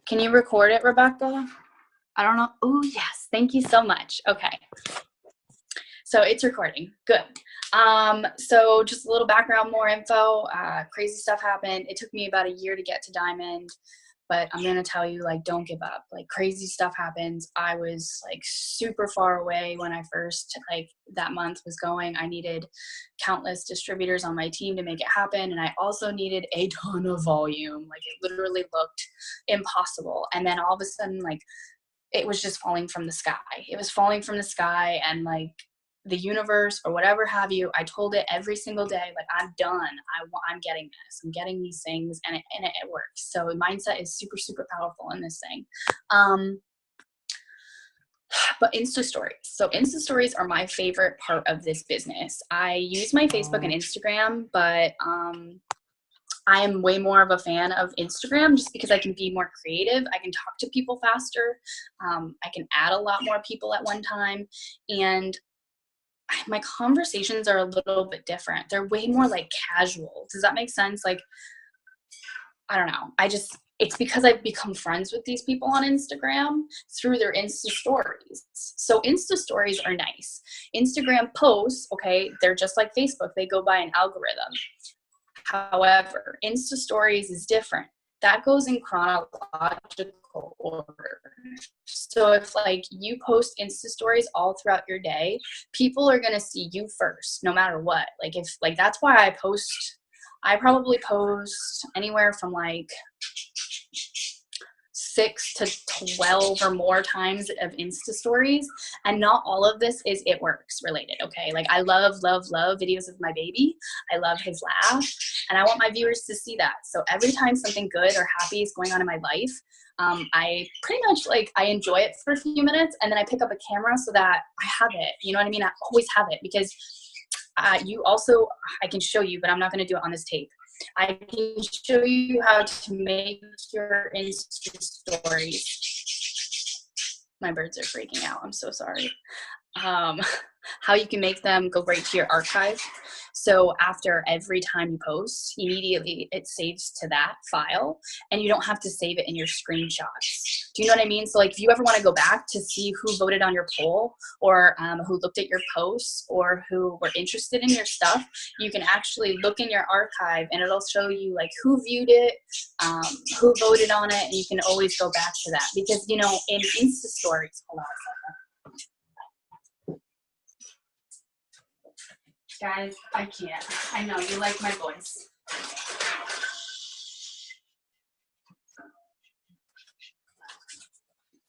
Can you record it, Rebecca? I don't know. Oh, yes. Thank you so much. Okay. So it's recording. Good. So just a little background, more info. Crazy stuff happened. It took me about a year to get to Diamond, but I'm going to tell you, like, don't give up. Like, crazy stuff happens. I was like super far away when I first, like, that month was going. I needed countless distributors on my team to make it happen. And I also needed a ton of volume. Like, it literally looked impossible. And then all of a sudden, like, it was just falling from the sky. It was falling from the sky, and like the universe or whatever have you, I told it every single day, like, I'm done. I'm getting this. I'm getting these things, and it works. So mindset is super, super powerful in this thing. But Insta stories. So Insta stories are my favorite part of this business. I use my Facebook and Instagram, but I am way more of a fan of Instagram just because I can be more creative. I can talk to people faster. I can add a lot more people at one time. And my conversations are a little bit different. They're way more like casual. Does that make sense? Like, I don't know. It's because I've become friends with these people on Instagram through their Insta stories. So Insta stories are nice. Instagram posts, okay, they're just like Facebook. They go by an algorithm. However, Insta stories is different. That goes in chronological order. So if like you post Insta stories all throughout your day, people are going to see you first, no matter what. Like, if like, that's why I probably post anywhere from like 6 to 12 or more times of Insta stories. And not all of this is It Works related. Okay. Like, I love videos of my baby. I love his laugh, and I want my viewers to see that. So every time something good or happy is going on in my life, I pretty much like, I enjoy it for a few minutes, and then I pick up a camera so that I have it. You know what I mean? I always have it, because I can show you, but I'm not going to do it on this tape. I can show you how to make your Insta stories. My birds are freaking out. I'm so sorry. How you can make them go right to your archive. So after every time you post, immediately it saves to that file, and you don't have to save it in your screenshots. Do you know what I mean? So like, if you ever want to go back to see who voted on your poll, or who looked at your posts, or who were interested in your stuff, you can actually look in your archive, and it'll show you like who viewed it, who voted on it, and you can always go back to that. Because, you know, in Insta stories, hold on a second. Guys, I can't. I know you like my voice.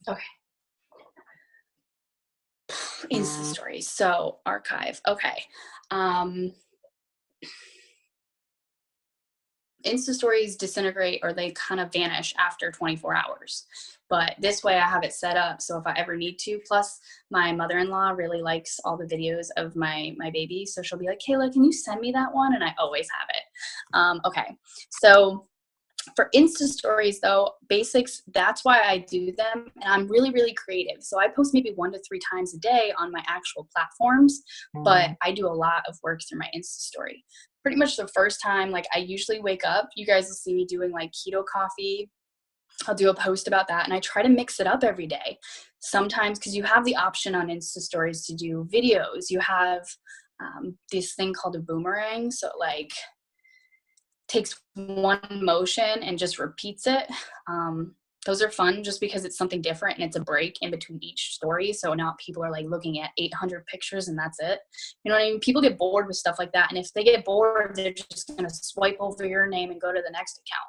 Okay. Insta stories. So archive. Okay. Insta stories disintegrate, or they kind of vanish after 24 hours. But this way I have it set up so if I ever need to, plus my mother-in-law really likes all the videos of my baby. So she'll be like, Kayla, can you send me that one? And I always have it. Okay. So for Insta stories though, basics, that's why I do them. And I'm really, really creative. So I post maybe 1 to 3 times a day on my actual platforms, but I do a lot of work through my Insta story. Pretty much the first time, like, I usually wake up, you guys will see me doing like keto coffee. I'll do a post about that, and I try to mix it up every day. Sometimes, because you have the option on Insta stories to do videos, you have this thing called a boomerang. So like, takes one motion and just repeats it. Those are fun just because it's something different, and it's a break in between each story. So not people are like looking at 800 pictures and that's it. You know what I mean? People get bored with stuff like that. And if they get bored, they're just going to swipe over your name and go to the next account.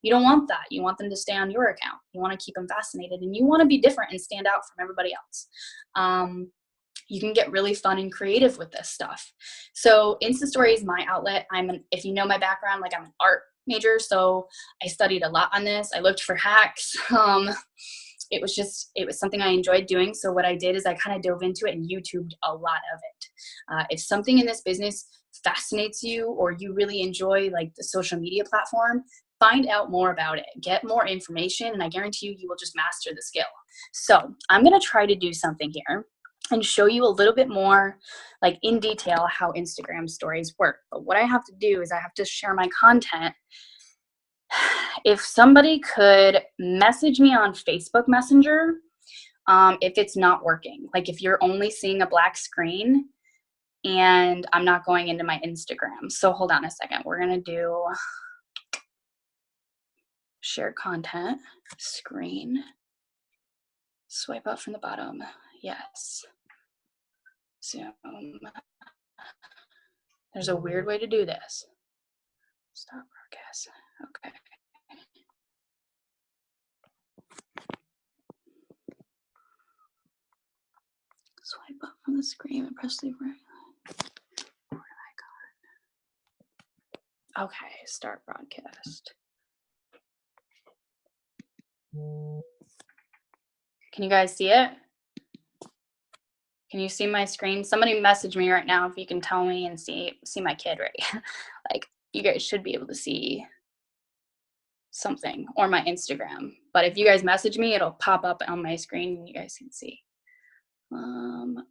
You don't want that. You want them to stay on your account. You want to keep them fascinated, and you want to be different and stand out from everybody else. You can get really fun and creative with this stuff. So Insta Story is my outlet. If you know my background, like, I'm an art major, so I studied a lot on this. I looked for hacks. It was something I enjoyed doing. So what I did is I kind of dove into it and YouTubed a lot of it. If something in this business fascinates you, or you really enjoy like the social media platform, find out more about it, get more information, and I guarantee you will just master the skill. So I'm going to try to do something here and show you a little bit more, like, in detail how Instagram stories work. But what I have to do is I have to share my content if somebody could message me on Facebook Messenger, if it's not working, like if you're only seeing a black screen and I'm not going into my Instagram. So hold on a second. We're going to do share content, screen, swipe up from the bottom. Yes. Zoom. There's a weird way to do this. Stop broadcast. Okay. Swipe up from the screen and press leave. Where did I go? Okay, start broadcast. Can you guys see it? Can you see my screen? Somebody message me right now if you can tell me and see my kid, right? Like, you guys should be able to see something, or my Instagram. But if you guys message me, it'll pop up on my screen and you guys can see.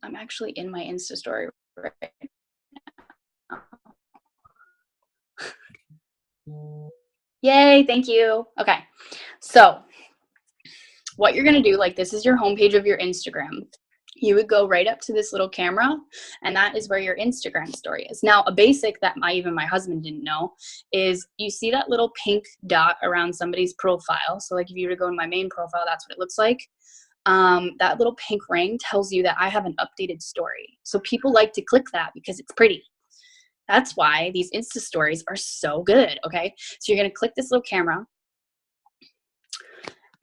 I'm actually in my Insta story right now. Yay, thank you. Okay, so what you're gonna do, like, this is your homepage of your Instagram. You would go right up to this little camera, and that is where your Instagram story is. Now, a basic that even my husband didn't know is you see that little pink dot around somebody's profile. So like if you were to go to my main profile, that's what it looks like. That little pink ring tells you that I have an updated story. So people like to click that because it's pretty. That's why these Insta stories are so good, okay? So you're gonna click this little camera.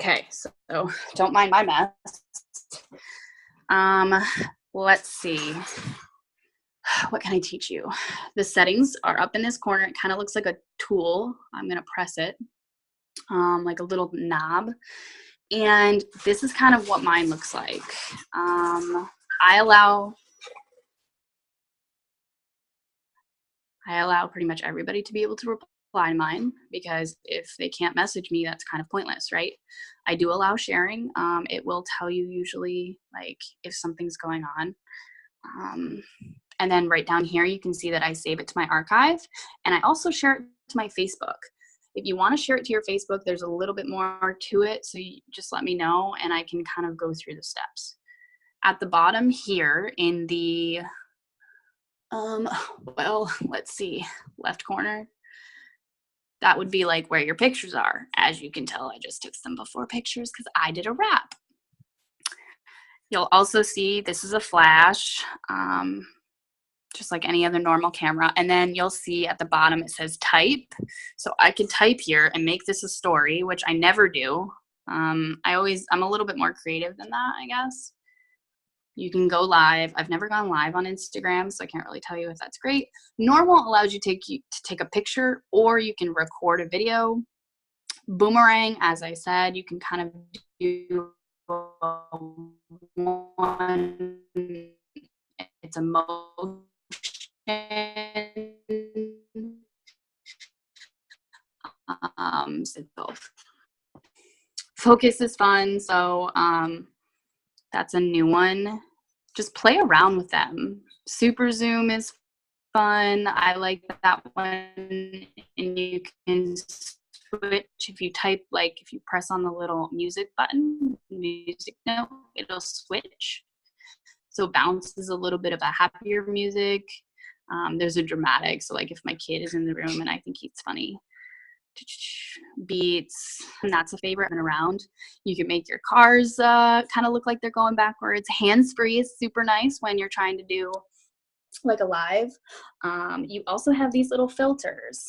Okay, so don't mind my mess. Let's see. What can I teach you? The settings are up in this corner. It kind of looks like a tool. I'm gonna press it, like a little knob. And this is kind of what mine looks like. I allow pretty much everybody to be able to reply to mine, because if they can't message me, that's kind of pointless, right? I do allow sharing. It will tell you usually like if something's going on. And then right down here, you can see that I save it to my archive, and I also share it to my Facebook. If you want to share it to your Facebook, there's a little bit more to it, so you just let me know and I can kind of go through the steps. At the bottom here in the, well, let's see, left corner, that would be like where your pictures are. As you can tell, I just took some before pictures because I did a wrap. You'll also see this is a flash, just like any other normal camera. And then you'll see at the bottom it says type. So I could type here and make this a story, which I never do. I'm a little bit more creative than that, I guess. You can go live. I've never gone live on Instagram, so I can't really tell you if that's great. Normal allows you to take a picture, or you can record a video. Boomerang, as I said, you can kind of do one. It's a motion. So focus is fun, so that's a new one. Just play around with them. Super zoom is fun. I like that one. And you can switch if you type, like if you press on the little music button, music note, it'll switch. So bounce is a little bit of a happier music. There's a dramatic, so like if my kid is in the room and I think he's funny, beats, and that's a favorite. And around, you can make your cars kind of look like they're going backwards. Hands-free is super nice when you're trying to do like a live. You also have these little filters,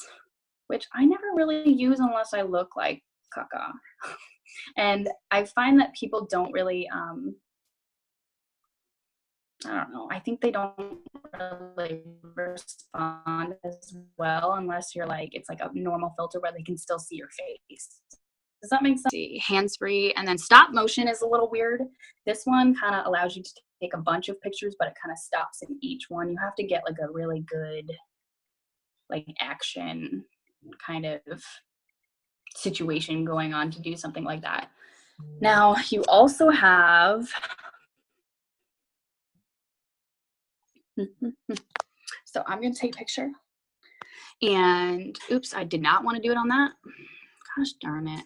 which I never really use unless I look like caca. And I find that people don't really I don't know, I think they don't really respond as well unless you're like, it's like a normal filter where they can still see your face. Does that make sense? Hands-free. And then stop motion is a little weird. This one kind of allows you to take a bunch of pictures, but it kind of stops in each one. You have to get like a really good like action kind of situation going on to do something like that. Now you also have so I'm going to take a picture, and oops, I did not want to do it on that. Gosh darn it.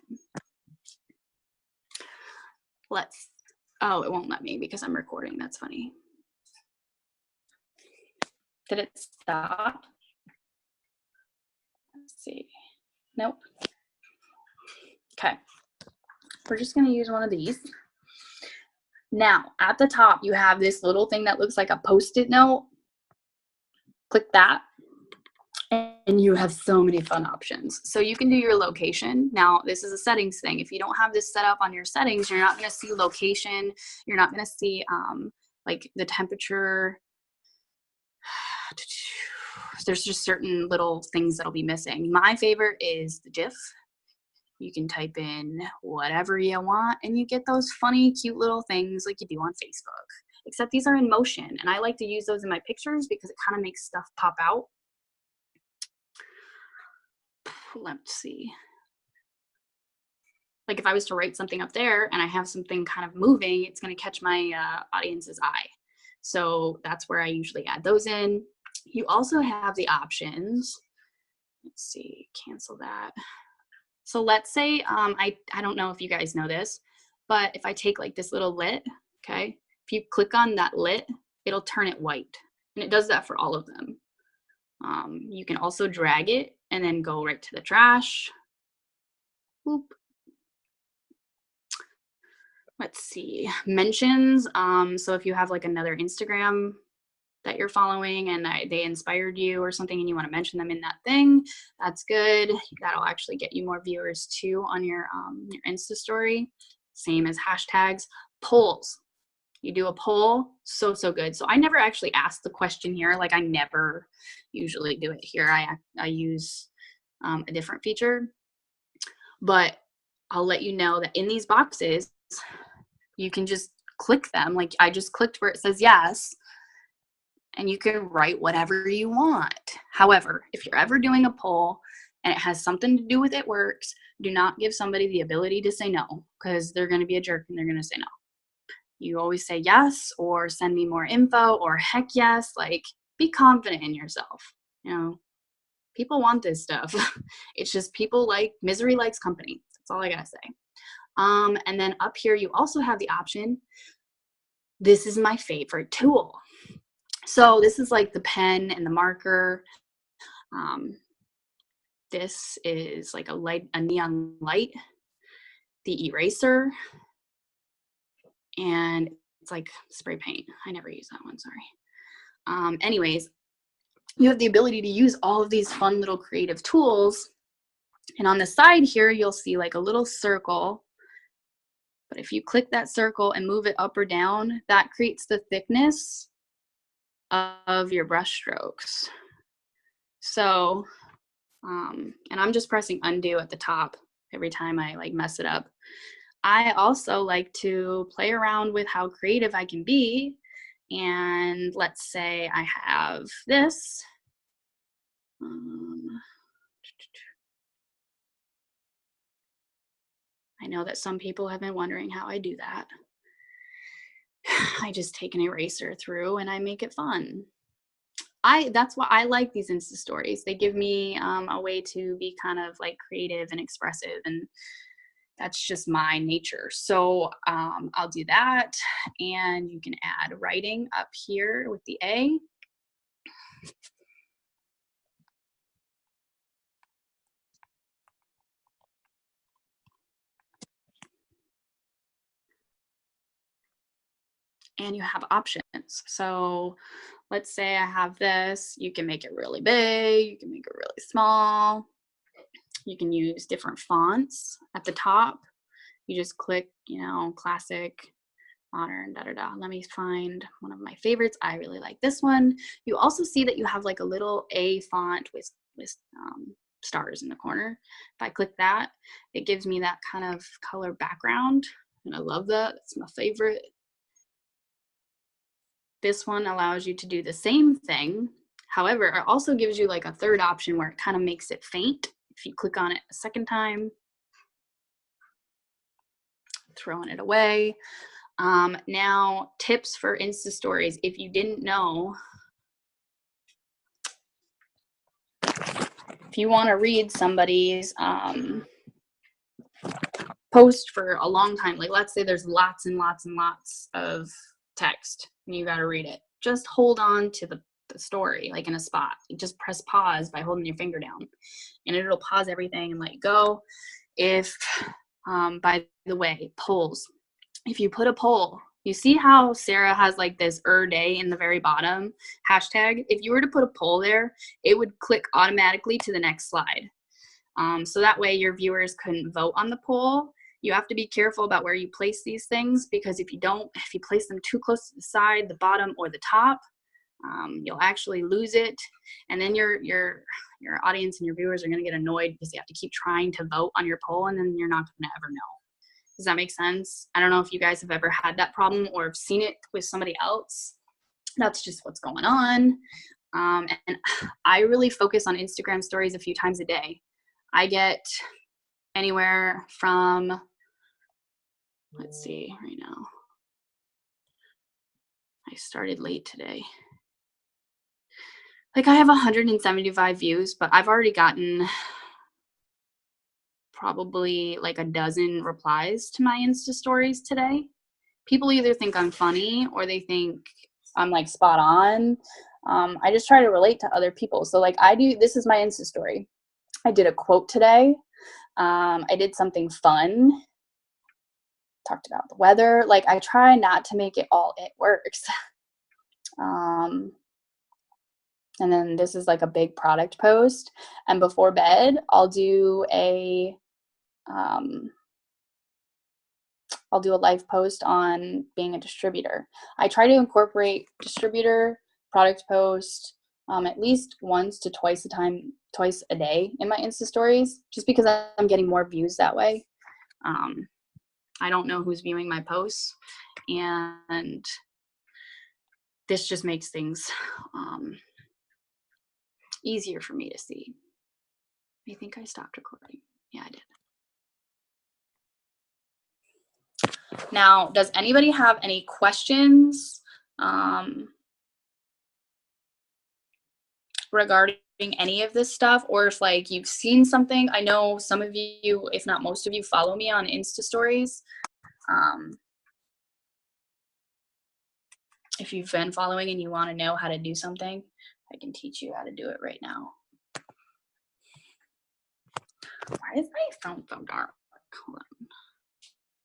Oh, it won't let me because I'm recording. That's funny. Did it stop? Let's see. Nope. Okay. We're just going to use one of these. Now, at the top, you have this little thing that looks like a Post-it note. Click that. And you have so many fun options. So you can do your location. Now, this is a settings thing. If you don't have this set up on your settings, you're not going to see location. You're not going to see like the temperature. There's just certain little things that'll be missing. My favorite is the GIF. You can type in whatever you want and you get those funny, cute little things like you do on Facebook. Except these are in motion, and I like to use those in my pictures because it kind of makes stuff pop out. Let's see. Like if I was to write something up there and I have something kind of moving, it's going to catch my audience's eye. So that's where I usually add those in. You also have the options. Let's see, cancel that. So let's say, I don't know if you guys know this, but if I take like this little lit, okay, if you click on that lit, it'll turn it white. And it does that for all of them. You can also drag it and then go right to the trash. Boop. Let's see, mentions. So if you have like another Instagram that you're following and they inspired you or something and you want to mention them in that thing, that's good. That'll actually get you more viewers too on your Insta story. Same as hashtags. Polls. You do a poll, so good. So I never actually asked the question here. Like I never usually do it here. I use a different feature, but I'll let you know that in these boxes, you can just click them. Like I just clicked where it says yes, and you can write whatever you want. However, if you're ever doing a poll and it has something to do with it works, do not give somebody the ability to say no, because they're going to be a jerk and they're going to say no. You always say yes, or send me more info, or heck yes. Like, be confident in yourself. You know, people want this stuff. It's just people like, misery likes company. That's all I gotta say. And then up here, you also have the option. This is my favorite tool. So this is like the pen and the marker. This is like a neon light, the eraser, and it's like spray paint. I never use that one, sorry. Anyways, you have the ability to use all of these fun little creative tools. And on the side here, you'll see like a little circle. But if you click that circle and move it up or down, that creates the thickness of your brush strokes. So, and I'm just pressing undo at the top every time I like mess it up. I also like to play around with how creative I can be. And let's say I have this. I know that some people have been wondering how I do that. I just take an eraser through and I make it fun. That's why I like these Insta stories. They give me a way to be kind of like creative and expressive, and that's just my nature. So I'll do that, and you can add writing up here with the A. And you have options. So let's say I have this, you can make it really big, you can make it really small. You can use different fonts at the top. You just click, you know, classic, modern, Let me find one of my favorites. I really like this one. You also see that you have like a little A font with stars in the corner. If I click that, it gives me that kind of color background, and I love that. It's my favorite. This one allows you to do the same thing. However, it also gives you like a third option where it kind of makes it faint. If you click on it a second time, throwing it away. Now, tips for Insta stories. If you didn't know, if you want to read somebody's post for a long time, like let's say there's lots and lots and lots of text and you got to read it, just hold on to the story, like in a spot. You just press pause by holding your finger down, and it'll pause everything and let you go. If, by the way, polls. If you put a poll, you see how Sarah has like this day in the very bottom hashtag? If you were to put a poll there, it would click automatically to the next slide. So that way your viewers couldn't vote on the poll. You have to be careful about where you place these things, because if you place them too close to the side, the bottom, or the top, you'll actually lose it. And then your audience and your viewers are going to get annoyed because they have to keep trying to vote on your poll, and then you're not going to ever know. Does that make sense? I don't know if you guys have ever had that problem or have seen it with somebody else. That's just what's going on. And I really focus on Instagram stories a few times a day. I get anywhere from, let's see, right now. I started late today. Like I have 175 views, but I've already gotten probably like a dozen replies to my Insta stories today. People either think I'm funny or they think I'm like spot on. I just try to relate to other people. So like this is my Insta story. I did a quote today. I did something fun. Talked about the weather. Like I try not to make it works. And then this is like a big product post. And before bed, I'll do a live post on being a distributor. I try to incorporate distributor, product post, at least once to twice a day in my Insta stories, just because I'm getting more views that way. I don't know who's viewing my posts, and this just makes things easier for me to see. I think I stopped recording. Yeah, I did. Now, does anybody have any questions regarding any of this stuff, or if like you've seen something? I know some of you, if not most of you, follow me on Insta stories. If you've been following and you want to know how to do something, I can teach you how to do it right now. Why is my phone so dark? Hold on.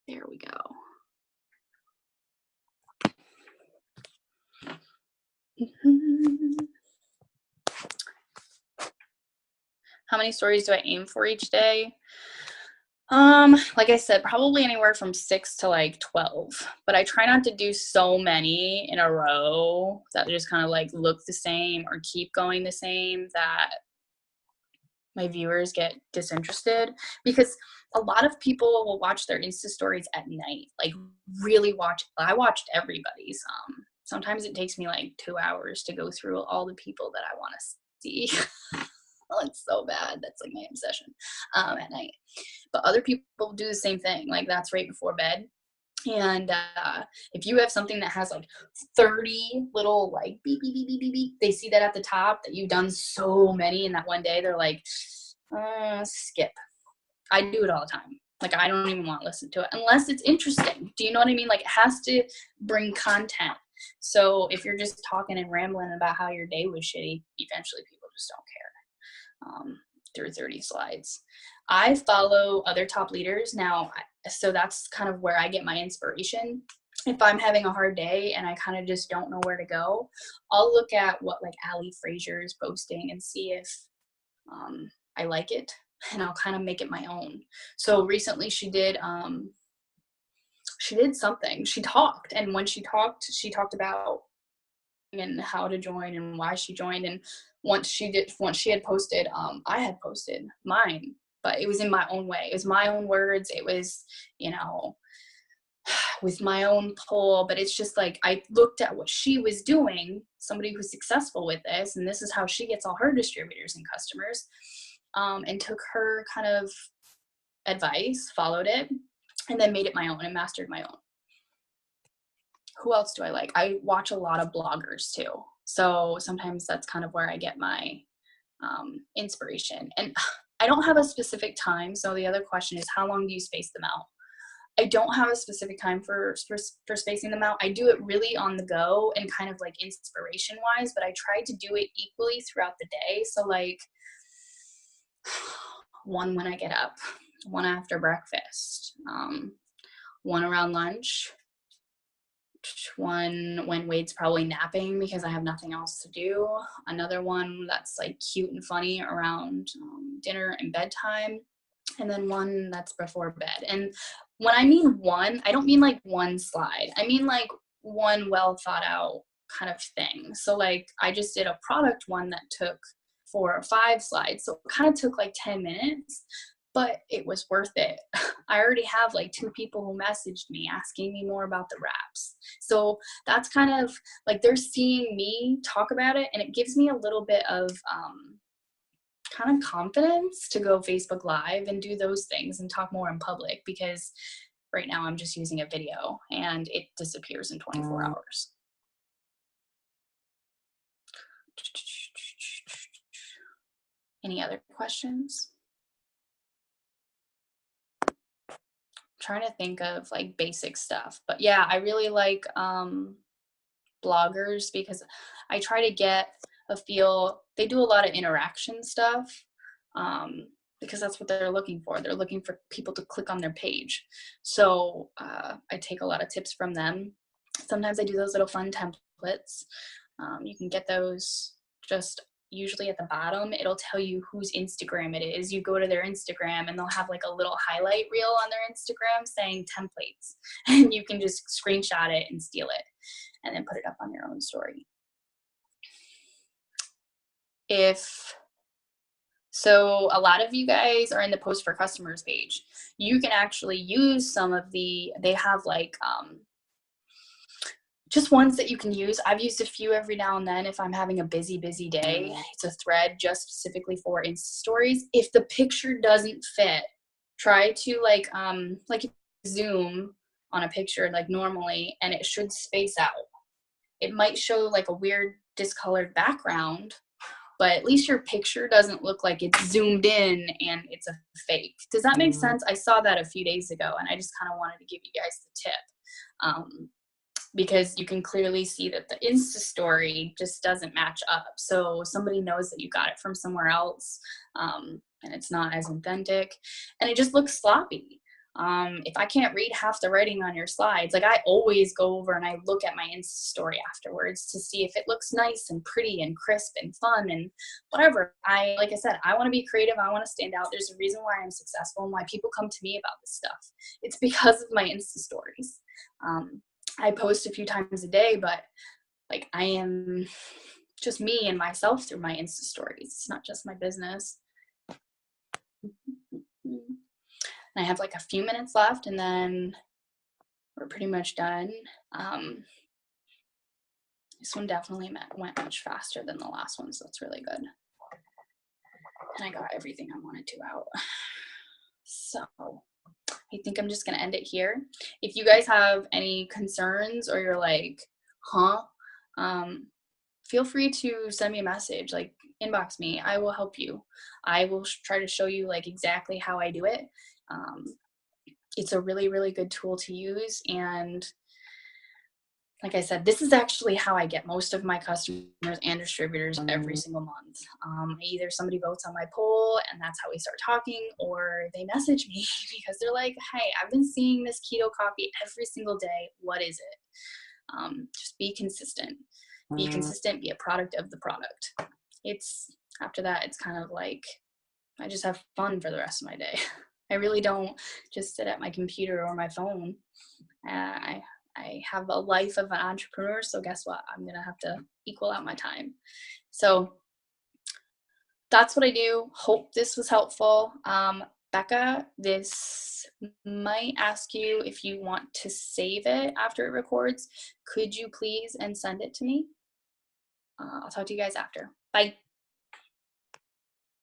There we go. How many stories do I aim for each day? Like I said, probably anywhere from 6 to like 12, but I try not to do so many in a row that just kind of like look the same or keep going the same, that my viewers get disinterested, because a lot of people will watch their Insta stories at night, like really watch. I watched everybody's. Sometimes it takes me like 2 hours to go through all the people that I want to see. Oh, it's so bad. That's like my obsession at night. But other people do the same thing. Like that's right before bed. And if you have something that has like 30 little like beep, beep, beep, beep, beep, beep, they see that at the top that you've done so many in that one day. They're like, skip. I do it all the time. Like I don't even want to listen to it unless it's interesting. Do you know what I mean? Like it has to bring content. So if you're just talking and rambling about how your day was shitty, eventually people just don't care. Through 30 slides. I follow other top leaders now, so that's kind of where I get my inspiration. If I'm having a hard day and I kind of just don't know where to go, I'll look at what like Ali Frazier is posting and see if I like it, and I'll kind of make it my own. So recently she did something. She talked, and when she talked about and how to join and why she joined. And once she had posted, I had posted mine, but it was in my own way. It was my own words. It was, with my own poll, but it's just like, I looked at what she was doing, somebody who's successful with this, and this is how she gets all her distributors and customers, and took her kind of advice, followed it, and then made it my own and mastered my own. Who else do I like? I watch a lot of bloggers too. So sometimes that's kind of where I get my inspiration. And I don't have a specific time. So the other question is, how long do you space them out? I don't have a specific time for spacing them out. I do it really on the go and kind of like inspiration wise, but I try to do it equally throughout the day. So like one when I get up, one after breakfast, one around lunch, one when Wade's probably napping because I have nothing else to do, another one that's like cute and funny around dinner and bedtime, and then one that's before bed. And when I mean one, I don't mean like one slide. I mean like one well thought out kind of thing. So like I just did a product one that took 4 or 5 slides. So it kind of took like 10 minutes, but it was worth it. I already have like 2 people who messaged me asking me more about the wraps. So that's kind of like they're seeing me talk about it, and it gives me a little bit of kind of confidence to go Facebook Live and do those things and talk more in public, because right now I'm just using a video and it disappears in 24 hours. Any other questions? I'm trying to think of like basic stuff, but yeah, I really like bloggers because I try to get a feel. They do a lot of interaction stuff because that's what they're looking for. They're looking for people to click on their page. So I take a lot of tips from them. Sometimes I do those little fun templates. You can get those just usually at the bottom. It'll tell you whose Instagram it is. You go to their Instagram and they'll have like a little highlight reel on their Instagram saying templates, and you can just screenshot it and steal it and then put it up on your own story. So a lot of you guys are in the post for customers page. You can actually use some of they have like just ones that you can use. I've used a few every now and then if I'm having a busy day. It's a thread just specifically for Insta stories. If the picture doesn't fit, try to like zoom on a picture like normally, and it should space out. It might show like a weird discolored background, but at least your picture doesn't look like it's zoomed in and it's a fake. Does that make sense? I saw that a few days ago and I just kind of wanted to give you guys the tip. Because you can clearly see that the Insta story just doesn't match up. So somebody knows that you got it from somewhere else, and it's not as authentic, and it just looks sloppy. If I can't read half the writing on your slides, like I always go over and I look at my Insta story afterwards to see if it looks nice and pretty and crisp and fun and whatever. Like I said, I want to be creative. I want to stand out. There's a reason why I'm successful and why people come to me about this stuff. It's because of my Insta stories. I post a few times a day, but like I am just me and myself through my Insta stories. It's not just my business. And I have like a few minutes left and then we're pretty much done. This one definitely went much faster than the last one, so that's really good. And I got everything I wanted to out. So I think I'm just going to end it here. If you guys have any concerns or you're like, feel free to send me a message, like inbox me. I will help you. I will try to show you like exactly how I do it. It's a really, really good tool to use. And like I said, this is actually how I get most of my customers and distributors every single month. Either somebody votes on my poll and that's how we start talking, or they message me because they're like, hey, I've been seeing this keto coffee every single day. What is it? Just be consistent. Be consistent, be a product of the product. After that, it's kind of like, I just have fun for the rest of my day. I really don't just sit at my computer or my phone. I have a life of an entrepreneur, so guess what? I'm going to have to equal out my time. So that's what I do. Hope this was helpful. Becca, this might ask you if you want to save it after it records. Could you please and send it to me? I'll talk to you guys after. Bye.